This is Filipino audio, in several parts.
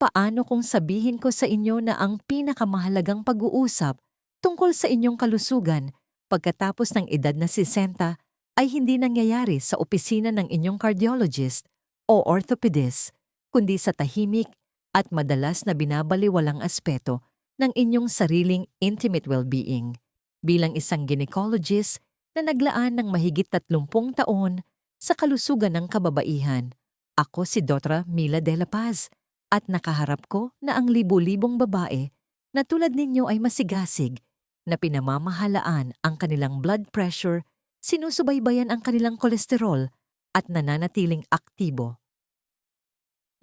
paano kung sabihin ko sa inyo na ang pinakamahalagang pag-uusap tungkol sa inyong kalusugan pagkatapos ng edad na 60 ay hindi nangyayari sa opisina ng inyong cardiologist o orthopedist, kundi sa tahimik at madalas na binabaliwalang aspeto ng inyong sariling intimate well-being. Bilang isang gynecologist na naglaan ng mahigit 30 taon sa kalusugan ng kababaihan, ako si Dr. Mila De La Paz at nakaharap ko na ang libu-libong babae na tulad ninyo ay masigasig na pinamamahalaan ang kanilang blood pressure, sinusubaybayan ang kanilang kolesterol at nananatiling aktibo.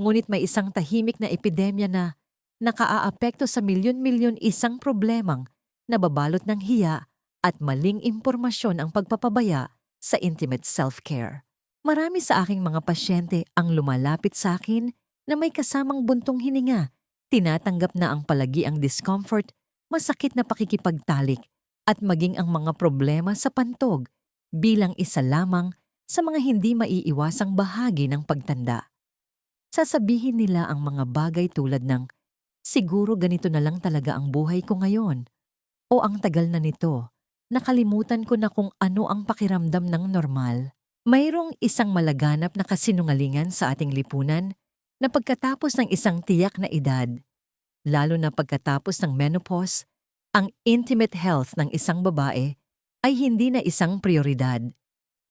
Ngunit may isang tahimik na epidemya na nakaaapekto sa milyon-milyon, isang problemang nababalot ng hiya at maling impormasyon ang pagpapabaya sa intimate self-care. Marami sa aking mga pasyente ang lumalapit sa akin na may kasamang buntong hininga, tinatanggap na ang palagiang discomfort, masakit na pakikipagtalik at maging ang mga problema sa pantog bilang isa lamang sa mga hindi maiiwasang bahagi ng pagtanda. Sasabihin nila ang mga bagay tulad ng, siguro ganito na lang talaga ang buhay ko ngayon, o ang tagal na nito, nakalimutan ko na kung ano ang pakiramdam ng normal. Mayroong isang malaganap na kasinungalingan sa ating lipunan na pagkatapos ng isang tiyak na edad, lalo na pagkatapos ng menopause, ang intimate health ng isang babae ay hindi na isang prioridad.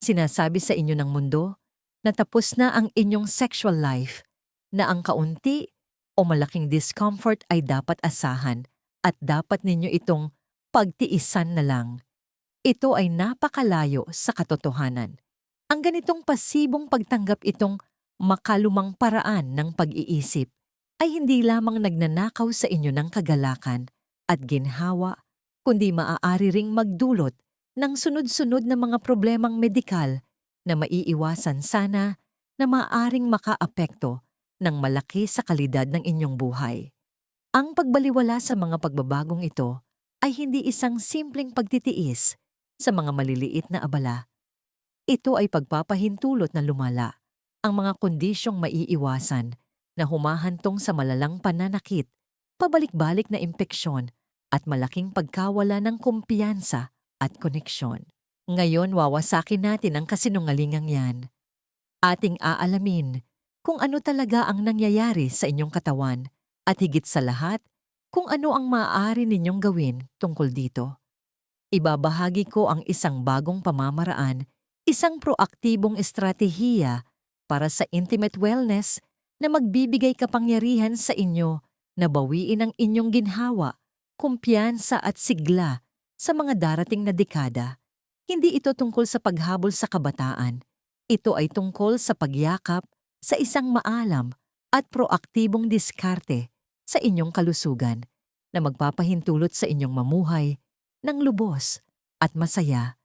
Sinasabi sa inyo ng mundo na tapos na ang inyong sexual life, na ang kaunti o malaking discomfort ay dapat asahan at dapat ninyo itong pagtiisan na lang. Ito ay napakalayo sa katotohanan. Ang ganitong pasibong pagtanggap itong makalumang paraan ng pag-iisip ay hindi lamang nagnanakaw sa inyo ng kagalakan at ginhawa, kundi maaari ring magdulot ng sunod-sunod na mga problemang medikal na maiiwasan sana na maaaring makaapekto ng malaki sa kalidad ng inyong buhay. Ang pagbaliwala sa mga pagbabagong ito ay hindi isang simpleng pagtitiis sa mga maliliit na abala. Ito ay pagpapahintulot na lumala ang mga kondisyong maiiwasan na humahantong sa malalang pananakit, pabalik-balik na impeksyon at malaking pagkawala ng kumpiyansa at koneksyon. Ngayon wawasakin natin ang kasinungalingang yan. Ating aalamin kung ano talaga ang nangyayari sa inyong katawan at higit sa lahat kung ano ang maaari ninyong gawin tungkol dito. Ibabahagi ko ang isang bagong pamamaraan, isang proaktibong estratehiya para sa intimate wellness na magbibigay kapangyarihan sa inyo na bawiin ang inyong ginhawa, kumpiyansa at sigla sa mga darating na dekada. Hindi ito tungkol sa paghabol sa kabataan. Ito ay tungkol sa pagyakap sa isang maalam at proaktibong diskarte sa inyong kalusugan na magpapahintulot sa inyong mamuhay ng lubos at masaya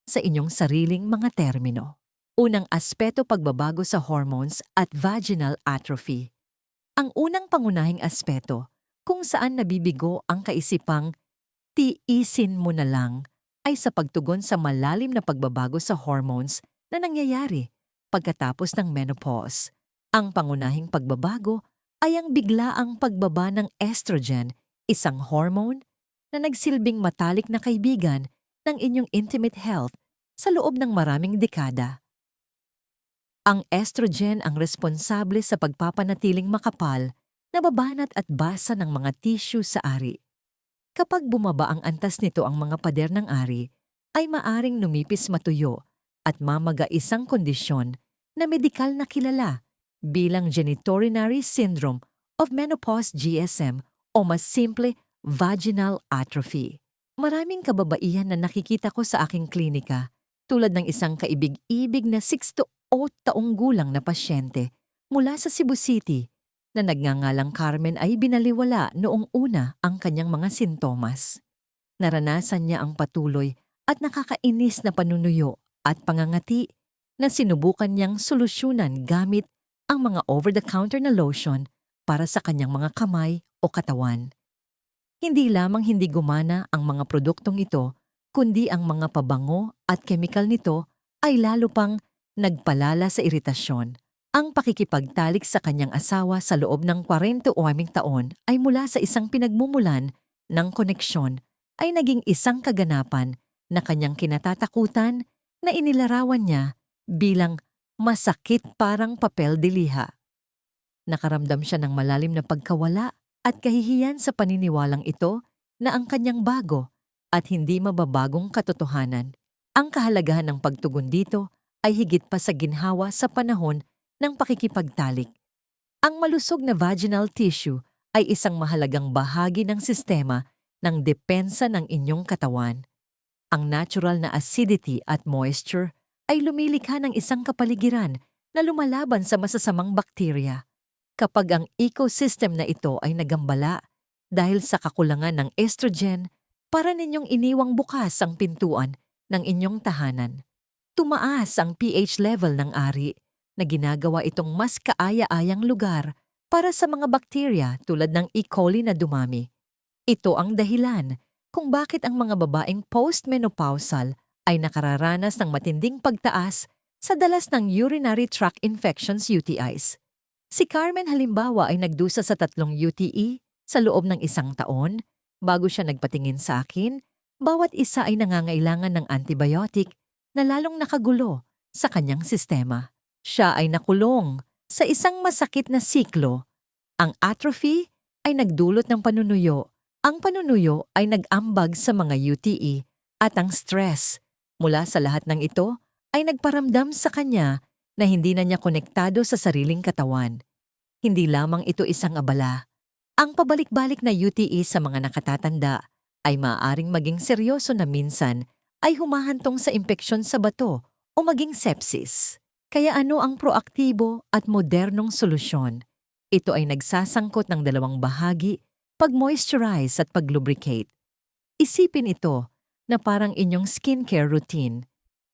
sa inyong sariling mga termino. Unang aspeto, pagbabago sa hormones at vaginal atrophy. Ang unang pangunahing aspeto kung saan nabibigo ang kaisipang tiisin mo na lang ay sa pagtugon sa malalim na pagbabago sa hormones na nangyayari pagkatapos ng menopause. Ang pangunahing pagbabago ay ang biglaang pagbaba ng estrogen, isang hormone na nagsilbing matalik na kaibigan ng inyong intimate health sa loob ng maraming dekada. Ang estrogen ang responsable sa pagpapanatiling makapal, nababanat at basa ng mga tissue sa ari. Kapag bumaba ang antas nito, ang mga pader ng ari ay maaring numipis, matuyo at mamaga, isang kondisyon na medikal na kilala bilang genitourinary syndrome of menopause, GSM, o mas simple, vaginal atrophy. Maraming kababaihan na nakikita ko sa aking klinika, tulad ng isang kaibig-ibig na 68 taong gulang na pasyente mula sa Cebu City na nagngangalang Carmen ay binaliwala noong una ang kanyang mga sintomas. Naranasan niya ang patuloy at nakakainis na panunuyo at pangangati na sinubukan niyang solusyonan gamit ang mga over-the-counter na lotion para sa kanyang mga kamay o katawan. Hindi lamang hindi gumana ang mga produktong ito, kundi ang mga pabango at kemikal nito ay lalo pang nagpalala sa iritasyon, Ang pakikipagtalik sa kanyang asawa sa loob ng 48 taon ay mula sa isang pinagmumulan ng koneksyon ay naging isang kaganapan na kanyang kinatatakutan na inilarawan niya bilang masakit parang papel de liha. Nakaramdam siya ng malalim na pagkawala at kahihiyan sa paniniwalang ito na ang kanyang bago at hindi mababagong katotohanan. Ang kahalagahan ng pagtugon dito ay higit pa sa ginhawa sa panahon ng pakikipagtalik. Ang malusog na vaginal tissue ay isang mahalagang bahagi ng sistema ng depensa ng inyong katawan. Ang natural na acidity at moisture ay lumilikha ng isang kapaligiran na lumalaban sa masasamang bakterya. Kapag ang ecosystem na ito ay nagambala dahil sa kakulangan ng estrogen, para ninyong iniwang bukas ang pintuan ng inyong tahanan. Tumaas ang pH level ng ari na ginagawa itong mas kaaya-ayang lugar para sa mga bakterya tulad ng E. coli na dumami. Ito ang dahilan kung bakit ang mga babaeng postmenopausal ay nakararanas ng matinding pagtaas sa dalas ng urinary tract infections UTIs. Si Carmen halimbawa ay nagdusa sa 3 UTI sa loob ng 1 taon bago siya nagpatingin sa akin. Bawat isa ay nangangailangan ng antibiotic na lalong nakagulo sa kanyang sistema. Siya ay nakulong sa isang masakit na siklo. Ang atrophy ay nagdulot ng panunuyo. Ang panunuyo ay nag-ambag sa mga UTI at ang stress mula sa lahat ng ito ay nagparamdam sa kanya na hindi na niya konektado sa sariling katawan. Hindi lamang ito isang abala. Ang pabalik-balik na UTI sa mga nakatatanda ay maaaring maging seryoso na minsan ay humahantong sa impeksyon sa bato o maging sepsis. Kaya ano ang proaktibo at modernong solusyon? Ito ay nagsasangkot ng 2 bahagi, pag-moisturize at pag-lubricate. Isipin ito na parang inyong skincare routine.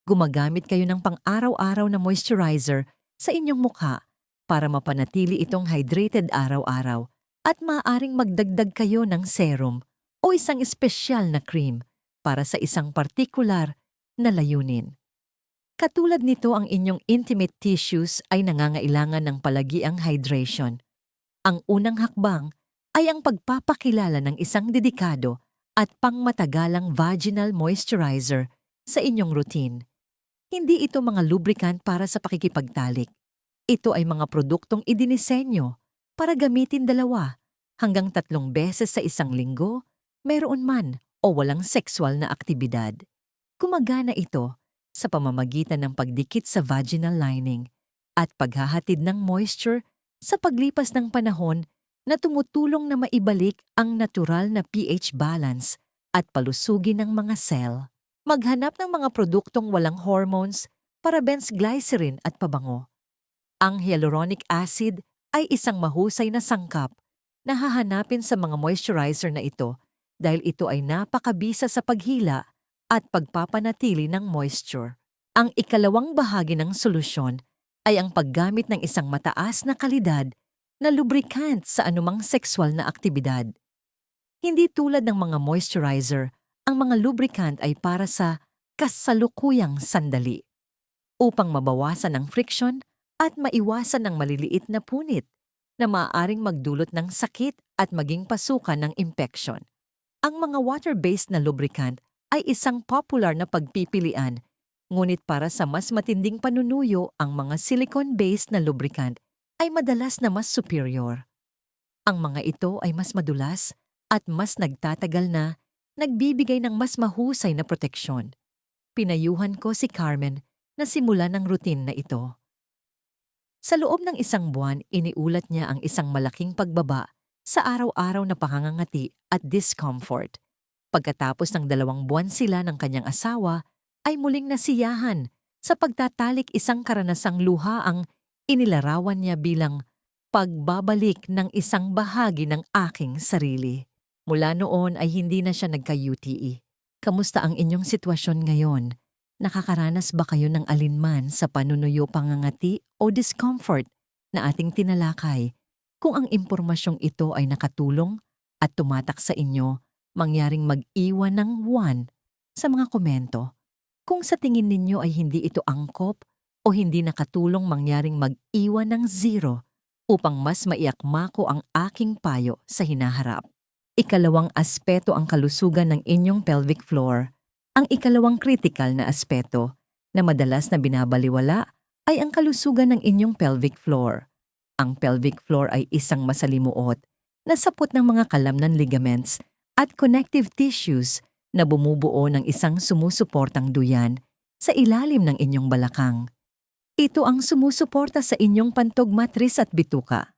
Gumagamit kayo ng pang-araw-araw na moisturizer sa inyong mukha para mapanatili itong hydrated araw-araw at maaaring magdagdag kayo ng serum o isang espesyal na cream para sa isang partikular na layunin. Katulad nito, ang inyong intimate tissues ay nangangailangan ng palagiang hydration. Ang unang hakbang ay ang pagpapakilala ng isang dedikado at pangmatagalang vaginal moisturizer sa inyong routine. Hindi ito mga lubricant para sa pakikipagtalik. Ito ay mga produktong idinisenyo para gamitin 2 hanggang 3 beses sa isang linggo, mayroon man o walang sexual na aktibidad. Gumagana ito sa pamamagitan ng pagdikit sa vaginal lining at paghahatid ng moisture sa paglipas ng panahon na tumutulong na maibalik ang natural na pH balance at palusugin ng mga cell. Maghanap ng mga produktong walang hormones, parabens, glycerin at pabango. Ang hyaluronic acid ay isang mahusay na sangkap na hahanapin sa mga moisturizer na ito dahil ito ay napakabisa sa paghila at pagpapanatili ng moisture. Ang ikalawang bahagi ng solusyon ay ang paggamit ng isang mataas na kalidad na lubricant sa anumang sexual na aktibidad. Hindi tulad ng mga moisturizer, ang mga lubricant ay para sa kasalukuyang sandali upang mabawasan ang friction at maiwasan ng maliliit na punit na maaaring magdulot ng sakit at maging pasukan ng impeksyon. Ang mga water-based na lubricant ay isang popular na pagpipilian, ngunit para sa mas matinding panunuyo, ang mga silicone-based na lubricant ay madalas na mas superior. Ang mga ito ay mas madulas at mas nagtatagal na nagbibigay ng mas mahusay na proteksyon. Pinayuhan ko si Carmen na simulan ng routine na ito. Sa loob ng 1 buwan, iniulat niya ang isang malaking pagbaba sa araw-araw na pangangati at discomfort. Pagkatapos ng 2 buwan sila ng kanyang asawa, ay muling nasiyahan sa pagtatalik. Isang karanasang luha ang inilarawan niya bilang pagbabalik ng isang bahagi ng aking sarili. Mula noon ay hindi na siya nagka-UTI. Kamusta ang inyong sitwasyon ngayon? Nakakaranas ba kayo ng alinman sa panunuyo, pangangati o discomfort na ating tinalakay? Kung ang impormasyong ito ay nakatulong at tumatak sa inyo, mangyaring mag-iwan ng 1 sa mga komento. Kung sa tingin ninyo ay hindi ito angkop o hindi nakatulong mangyaring mag-iwan ng zero upang mas maiakma ko ang aking payo sa hinaharap. Ikalawang aspeto ang kalusugan ng inyong pelvic floor. Ang ikalawang critical na aspeto na madalas na binabaliwala ay ang kalusugan ng inyong pelvic floor. Ang pelvic floor ay isang masalimuot na sapot ng mga kalamnan ligaments at connective tissues na bumubuo ng isang sumusuportang duyan sa ilalim ng inyong balakang. Ito ang sumusuporta sa inyong pantog matris at bituka.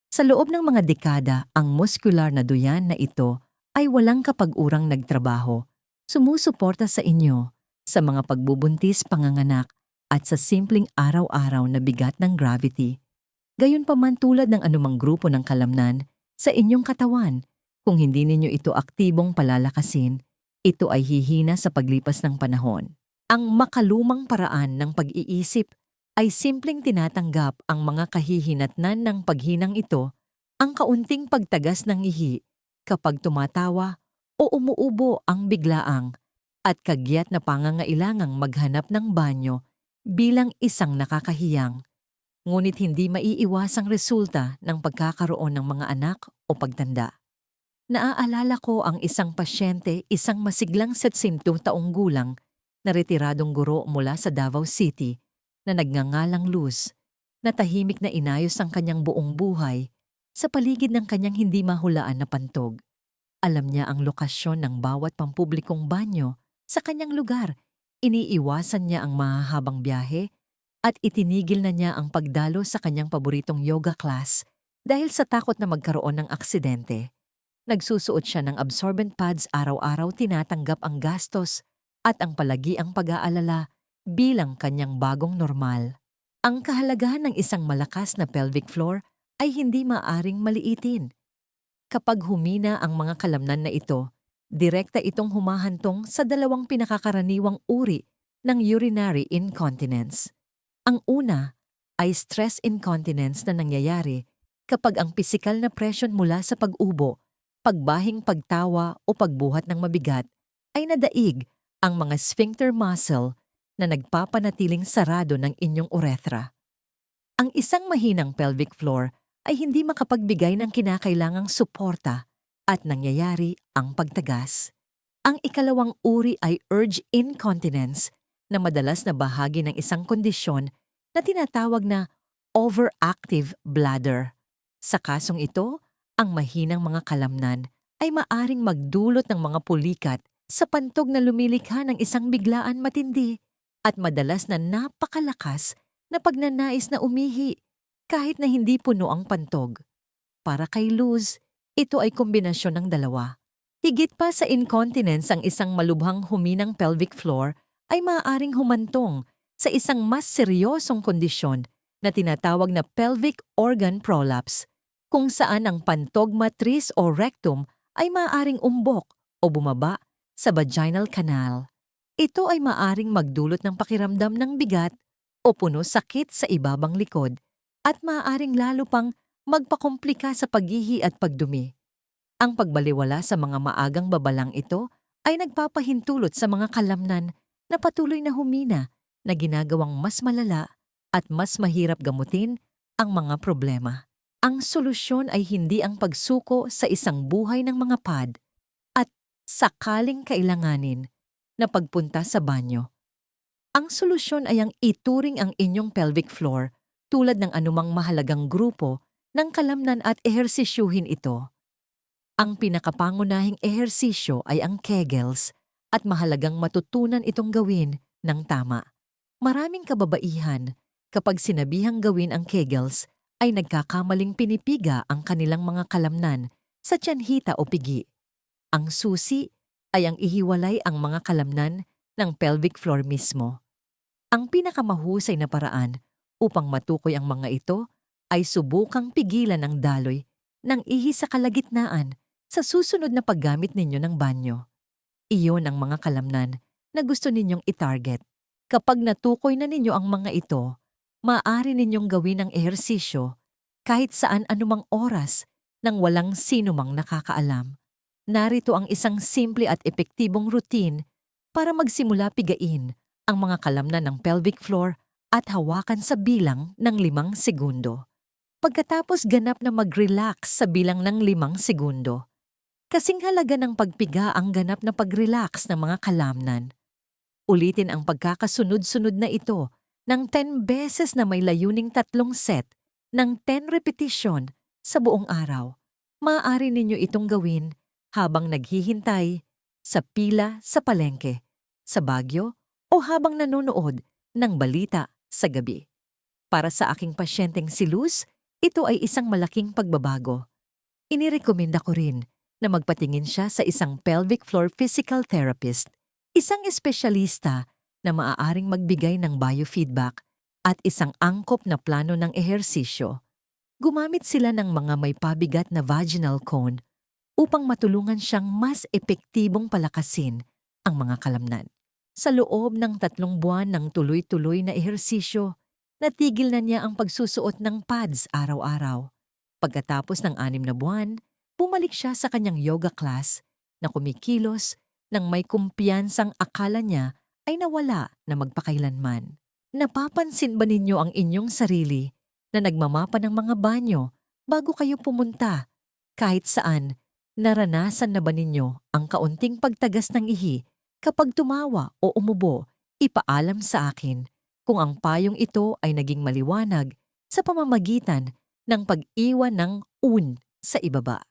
Sa loob ng mga dekada, ang muscular na duyan na ito ay walang kapag-urang nagtrabaho, sumusuporta sa inyo sa mga pagbubuntis, panganganak at sa simpleng araw-araw na bigat ng gravity. Gayunpaman tulad ng anumang grupo ng kalamnan sa inyong katawan, kung hindi ninyo ito aktibong palalakasin, ito ay hihina sa paglipas ng panahon. Ang makalumang paraan ng pag-iisip ay simpleng tinatanggap ang mga kahihinatnan ng paghinang ito, ang kaunting pagtagas ng ihi kapag tumatawa o umuubo ang biglaang, at kagyat na pangangailangang maghanap ng banyo bilang isang nakakahiyang, ngunit hindi maiiwasang resulta ng pagkakaroon ng mga anak o pagtanda. Naaalala ko ang isang pasyente, isang masiglang 70 taong gulang na retiradong guro mula sa Davao City na nagngangalang Luz, na tahimik na inayos ang kanyang buong buhay sa paligid ng kanyang hindi mahulaan na pantog. Alam niya ang lokasyon ng bawat pampublikong banyo sa kanyang lugar. Iniiwasan niya ang mahahabang biyahe at itinigil na niya ang pagdalo sa kanyang paboritong yoga class dahil sa takot na magkaroon ng aksidente. Nagsusuot siya ng absorbent pads araw-araw, tinatanggap ang gastos at ang palagi ang pag-aalala bilang kanyang bagong normal. Ang kahalagahan ng isang malakas na pelvic floor ay hindi maaring maliitin. Kapag humina ang mga kalamnan na ito, direkta itong humahantong sa dalawang pinakakaraniwang uri ng urinary incontinence. Ang una ay stress incontinence na nangyayari kapag ang pisikal na presyon mula sa pag-ubo, pagbahing pagtawa o pagbuhat ng mabigat ay nadaig ang mga sphincter muscle na nagpapanatiling sarado ng inyong urethra. Ang isang mahinang pelvic floor ay hindi makapagbigay ng kinakailangang suporta at nangyayari ang pagtagas. Ang ikalawang uri ay urge incontinence na madalas na bahagi ng isang kondisyon na tinatawag na overactive bladder. Sa kasong ito, ang mahinang mga kalamnan ay maaring magdulot ng mga pulikat sa pantog na lumilikha ng isang biglaan matindi at madalas na napakalakas na pagnanais na umihi kahit na hindi puno ang pantog. Para kay Luz, ito ay kombinasyon ng dalawa. Higit pa sa incontinence, ang isang malubhang huminang pelvic floor ay maaaring humantong sa isang mas seryosong kondisyon na tinatawag na pelvic organ prolapse, kung saan ang pantog matris o rectum ay maaaring umbok o bumaba sa vaginal canal. Ito ay maaring magdulot ng pakiramdam ng bigat o puno sakit sa ibabang likod at maaring lalo pang magpakomplika sa paghihi at pagdumi. Ang pagbaliwala sa mga maagang babalang ito ay nagpapahintulot sa mga kalamnan na patuloy na humina na ginagawang mas malala at mas mahirap gamutin ang mga problema. Ang solusyon ay hindi ang pagsuko sa isang buhay ng mga pad at sakaling kailanganin na pagpunta sa banyo. Ang solusyon ay ang ituring ang inyong pelvic floor tulad ng anumang mahalagang grupo ng kalamnan at ehersisyuhin ito. Ang pinakapangunahing ehersisyo ay ang Kegels at mahalagang matutunan itong gawin ng tama. Maraming kababaihan kapag sinabihang gawin ang Kegels ay nagkakamaling pinipiga ang kanilang mga kalamnan sa tiyanhita o pigi. Ang susi ay ang ihiwalay ang mga kalamnan ng pelvic floor mismo. Ang pinakamahusay na paraan upang matukoy ang mga ito ay subukang pigilan ang daloy ng ihi sa kalagitnaan sa susunod na paggamit ninyo ng banyo. Iyon ang mga kalamnan na gusto ninyong itarget. Kapag natukoy na ninyo ang mga ito, maaari ninyong gawin ang ehersisyo kahit saan anumang oras nang walang sinumang nakakaalam. Narito ang isang simple at epektibong routine para magsimula pigain ang mga kalamnan ng pelvic floor at hawakan sa bilang ng 5 segundo. Pagkatapos ganap na mag-relax sa bilang ng 5 segundo. Kasing halaga ng pagpiga ang ganap na pag-relax ng mga kalamnan. Ulitin ang pagkakasunod-sunod na ito ng 10 beses na may layuning 3 set ng 10 repetisyon sa buong araw. Maaari ninyo itong gawin habang naghihintay, sa pila sa palengke, sa Baguio o habang nanonood ng balita sa gabi. Para sa aking pasyenteng si Luz, ito ay isang malaking pagbabago. Inirekomenda ko rin na magpatingin siya sa isang pelvic floor physical therapist, isang espesyalista na maaaring magbigay ng biofeedback at isang angkop na plano ng ehersisyo. Gumamit sila ng mga may pabigat na vaginal cone upang matulungan siyang mas epektibong palakasin ang mga kalamnan. Sa loob ng 3 buwan ng tuloy-tuloy na ehersisyo, natigil na niya ang pagsusuot ng pads araw-araw. Pagkatapos ng 6 na buwan, bumalik siya sa kanyang yoga class na kumikilos nang may kumpiyansang akala niya ay nawala na magpakailanman. Napapansin ba ninyo ang inyong sarili na nagmamapa ng mga banyo bago kayo pumunta? Kahit saan, naranasan na ba ninyo ang kaunting pagtagas ng ihi kapag tumawa o umubo? Ipaalam sa akin kung ang payong ito ay naging maliwanag sa pamamagitan ng pag-iwan ng sa ibaba.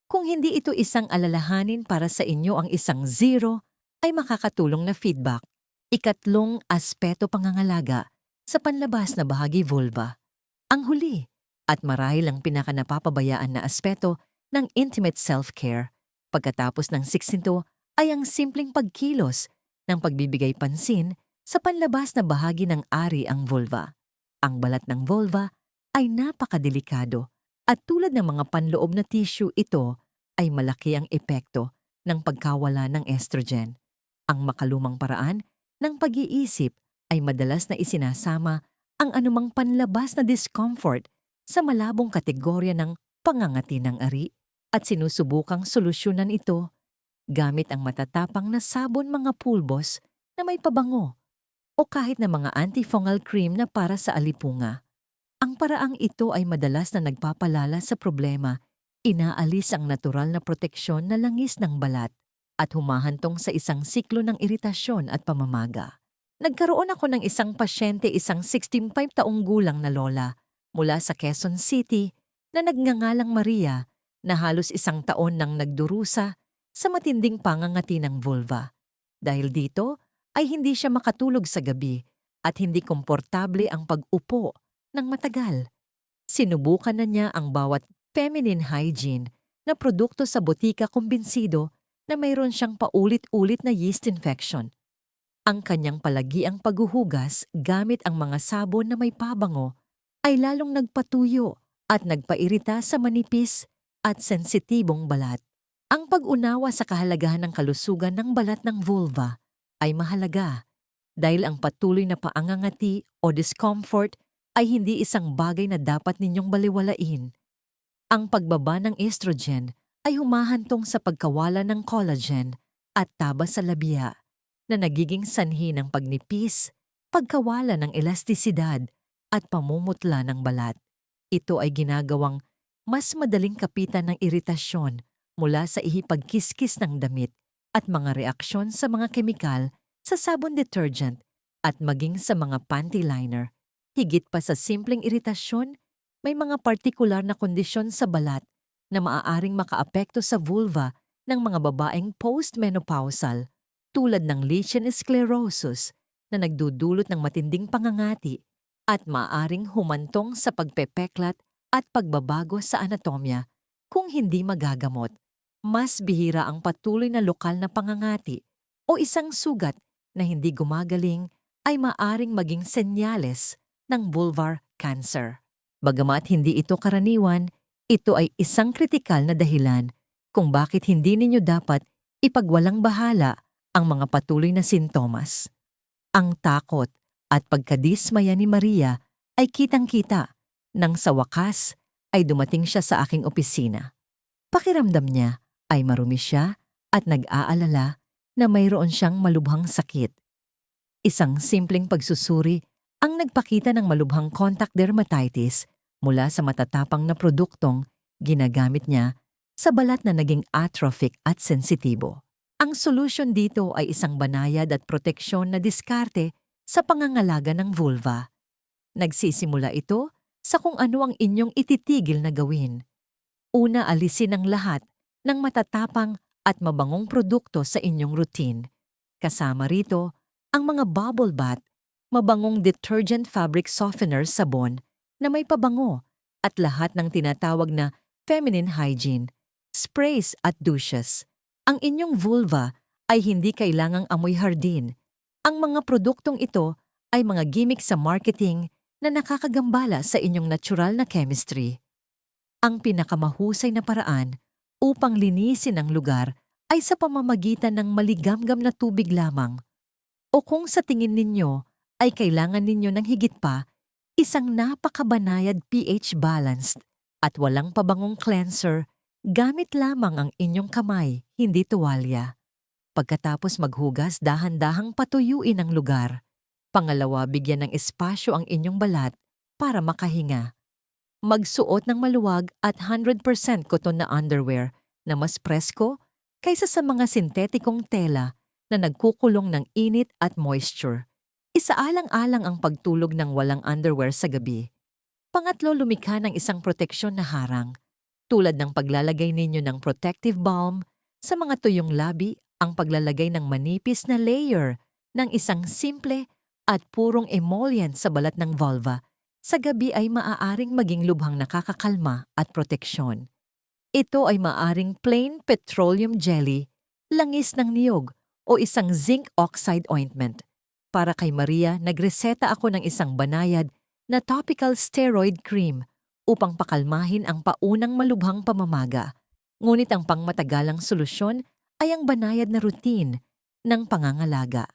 Kung hindi ito isang alalahanin para sa inyo ang isang 0, ay makakatulong na feedback. Ikatlong aspeto pangangalaga sa panlabas na bahagi vulva. Ang huli at marahil ang pinakanapapabayaan na aspeto ng intimate self-care pagkatapos ng 6 ay ang simpleng pagkilos ng pagbibigay pansin sa panlabas na bahagi ng ari ang vulva. Ang balat ng vulva ay napakadelikado at tulad ng mga panloob na tissue, ito ay malaki ang epekto ng pagkawala ng estrogen. Ang makalumang paraan ng pag-iisip ay madalas na isinasama ang anumang panlabas na discomfort sa malabong kategorya ng pangangati ng ari at sinusubukang solusyonan ito gamit ang matatapang na sabon, mga pulbos na may pabango o kahit na mga antifungal cream na para sa alipunga. Ang paraang ito ay madalas na nagpapalala sa problema, inaalis ang natural na proteksyon na langis ng balat at humahantong sa isang siklo ng iritasyon at pamamaga. Nagkaroon ako ng isang pasyente, isang 65 taong gulang na lola mula sa Quezon City na nagngangalang Maria na halos 1 taon nang nagdurusa sa matinding pangangati ng vulva. Dahil dito ay hindi siya makatulog sa gabi at hindi komportable ang pag-upo ng matagal. Sinubukan na niya ang bawat feminine hygiene na produkto sa botika, kumbinsido na mayroon siyang paulit-ulit na yeast infection. Ang kanyang palagiang paghuhugas gamit ang mga sabon na may pabango ay lalong nagpatuyo at nagpairita sa manipis at sensitibong balat. Ang pag-unawa sa kahalagahan ng kalusugan ng balat ng vulva ay mahalaga dahil ang patuloy na paangangati o discomfort ay hindi isang bagay na dapat ninyong baliwalain. Ang pagbaba ng estrogen ay humahantong sa pagkawala ng collagen at taba sa labia na nagiging sanhi ng pagnipis, pagkawala ng elastisidad at pamumutla ng balat. Ito ay ginagawang mas madaling kapitan ng iritasyon mula sa ihipagkiskis ng damit at mga reaksyon sa mga kemikal sa sabon detergent at maging sa mga panty liner. Higit pa sa simpleng iritasyon, may mga partikular na kondisyon sa balat na maaaring makaapekto sa vulva ng mga babaeng postmenopausal tulad ng lichen sclerosus na nagdudulot ng matinding pangangati at maaaring humantong sa pagpepeklat at pagbabago sa anatomya kung hindi magagamot. Mas bihira ang patuloy na lokal na pangangati o isang sugat na hindi gumagaling ay maaaring maging senyales ng vulvar cancer. Bagamat hindi ito karaniwan, ito ay isang kritikal na dahilan kung bakit hindi ninyo dapat ipagwalang bahala ang mga patuloy na sintomas. Ang takot at pagkadismaya ni Maria ay kitang-kita nang sa wakas ay dumating siya sa aking opisina. Pakiramdam niya ay marumi siya at nag-aalala na mayroon siyang malubhang sakit. Isang simpleng pagsusuri ang nagpakita ng malubhang contact dermatitis mula sa matatapang na produktong ginagamit niya sa balat na naging atrophic at sensitibo. Ang solusyon dito ay isang banayad at proteksyon na diskarte sa pangangalaga ng vulva. Nagsisimula ito sa kung ano ang inyong ititigil na gawin. Una, alisin ang lahat ng matatapang at mabangong produkto sa inyong routine. Kasama rito ang mga bubble bath, mabangong detergent fabric softener sabon na may pabango at lahat ng tinatawag na feminine hygiene, sprays at douches. Ang inyong vulva ay hindi kailangang amoy hardin. Ang mga produktong ito ay mga gimmick sa marketing na nakakagambala sa inyong natural na chemistry. Ang pinakamahusay na paraan upang linisin ang lugar ay sa pamamagitan ng maligamgam na tubig lamang. O kung sa tingin ninyo ay kailangan ninyo ng higit pa, isang napakabanayad pH balanced at walang pabangong cleanser, gamit lamang ang inyong kamay, hindi tuwalya. Pagkatapos maghugas, dahan-dahang patuyuin ang lugar. Pangalawa, bigyan ng espasyo ang inyong balat para makahinga. Magsuot ng maluwag at 100% cotton na underwear na mas presko kaysa sa mga sintetikong tela na nagkukulong ng init at moisture. Isaalang-alang ang pagtulog ng walang underwear sa gabi. Pangatlo, lumikha ng isang proteksyon na harang, tulad ng paglalagay ninyo ng protective balm sa mga tuyong labi, ang paglalagay ng manipis na layer ng isang simple at purong emollient sa balat ng vulva sa gabi ay maaaring maging lubhang nakakakalma at proteksyon. Ito ay maaaring plain petroleum jelly, langis ng niyog o isang zinc oxide ointment. Para kay Maria, nagreseta ako ng isang banayad na topical steroid cream upang pakalmahin ang paunang malubhang pamamaga. Ngunit ang pangmatagalang solusyon ay ang banayad na routine ng pangangalaga.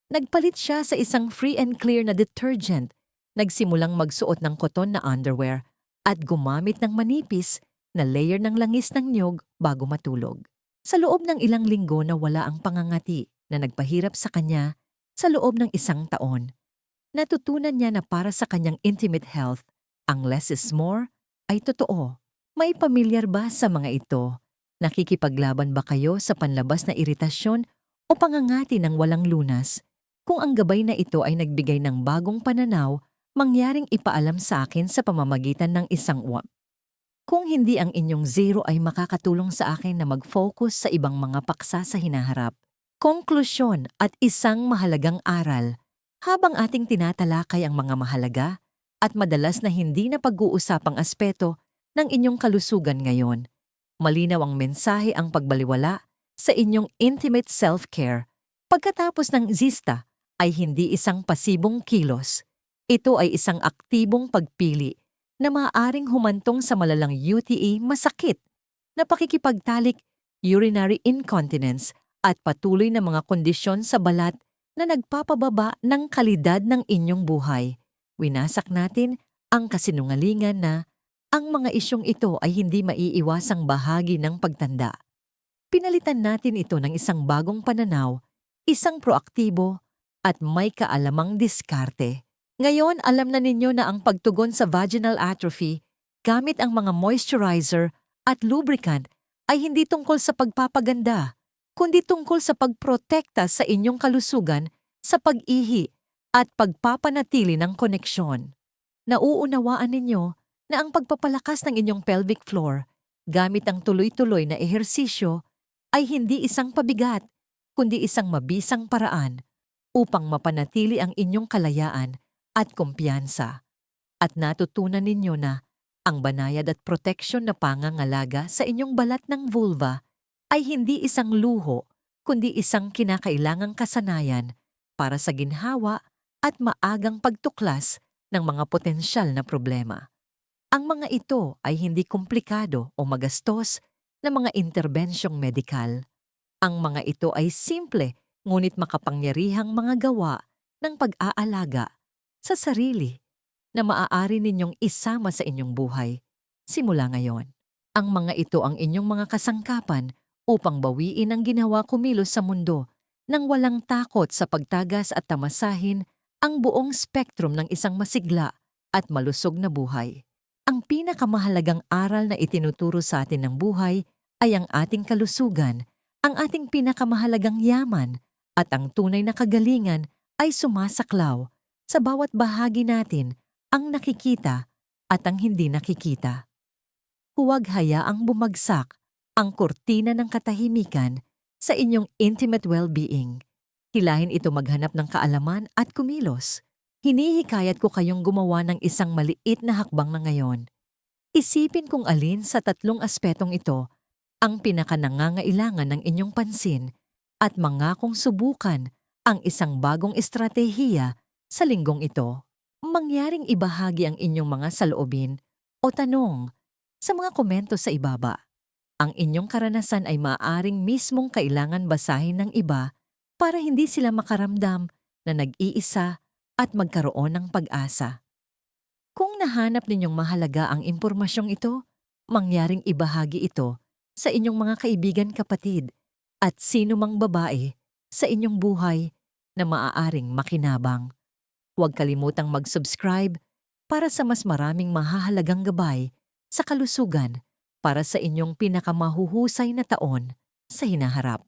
Nagpalit siya sa isang free and clear na detergent, nagsimulang magsuot ng koton na underwear at gumamit ng manipis na layer ng langis ng niyog bago matulog. Sa loob ng ilang linggo na wala ang pangangati na nagpahirap sa kanya sa loob ng 1 taon, natutunan niya na para sa kanyang intimate health, ang less is more ay totoo. May pamilyar ba sa mga ito? Nakikipaglaban ba kayo sa panlabas na iritasyon o pangangati ng walang lunas? Kung ang gabay na ito ay nagbigay ng bagong pananaw, mangyaring ipaalam sa akin sa pamamagitan ng isang uwam. Kung hindi, ang inyong zero ay makakatulong sa akin na mag-focus sa ibang mga paksa sa hinaharap. Konklusyon at isang mahalagang aral. Habang ating tinatalakay ang mga mahalaga at madalas na hindi na pag-uusapang aspeto ng inyong kalusugan ngayon, malinaw ang mensahe ang pagbaliwala sa inyong intimate self-care. Pagkatapos ng zista ay hindi isang pasibong kilos. Ito ay isang aktibong pagpili na maaaring humantong sa malalang UTI, masakit na pakikipagtalik, urinary incontinence at patuloy na mga kondisyon sa balat na nagpapababa ng kalidad ng inyong buhay. Winasak natin ang kasinungalingan na ang mga isyong ito ay hindi maiiwasang bahagi ng pagtanda. Pinalitan natin ito ng isang bagong pananaw, isang proaktibo at may kaalamang diskarte. Ngayon, alam na ninyo na ang pagtugon sa vaginal atrophy gamit ang mga moisturizer at lubricant ay hindi tungkol sa pagpapaganda, kundi tungkol sa pagprotekta sa inyong kalusugan sa pag-ihi at pagpapanatili ng koneksyon. Nauunawaan ninyo na ang pagpapalakas ng inyong pelvic floor gamit ang tuloy-tuloy na ehersisyo ay hindi isang pabigat, kundi isang mabisang paraan upang mapanatili ang inyong kalayaan at kumpiyansa. At natutunan ninyo na ang banayad at proteksyon na pangangalaga sa inyong balat ng vulva ay hindi isang luho, kundi isang kinakailangang kasanayan para sa ginhawa at maagang pagtuklas ng mga potensyal na problema. Ang mga ito ay hindi komplikado o magastos na mga interbensyong medikal. Ang mga ito ay simple ngunit makapangyarihang mga gawa ng pag-aalaga sa sarili na maaari ninyong isama sa inyong buhay simula ngayon. Ang mga ito ang inyong mga kasangkapan upang bawiin ang ginawa kumilos sa mundo nang walang takot sa pagtagas at tamasahin ang buong spektrum ng isang masigla at malusog na buhay. Ang pinakamahalagang aral na itinuturo sa atin ng buhay ay ang ating kalusugan, ang ating pinakamahalagang yaman, at ang tunay na kagalingan ay sumasaklaw sa bawat bahagi natin, ang nakikita at ang hindi nakikita. Huwag hayaang bumagsak ang kurtina ng katahimikan sa inyong intimate well-being. Hilahin ito maghanap ng kaalaman at kumilos. Hinihikayat ko kayong gumawa ng isang maliit na hakbang na ngayon. Isipin kung alin sa tatlong aspetong ito ang pinakanangangailangan ng inyong pansin at mangakong subukan ang isang bagong estratehiya sa linggong ito. Mangyaring ibahagi ang inyong mga saloobin o tanong sa mga komento sa ibaba. Ang inyong karanasan ay maaaring mismong kailangan basahin ng iba para hindi sila makaramdam na nag-iisa at magkaroon ng pag-asa. Kung nahanap ninyong mahalaga ang impormasyong ito, mangyaring ibahagi ito sa inyong mga kaibigan kapatid at sino mang babae sa inyong buhay na maaaring makinabang. Huwag kalimutang mag-subscribe para sa mas maraming mahahalagang gabay sa kalusugan para sa inyong pinakamahuhusay na taon sa hinaharap.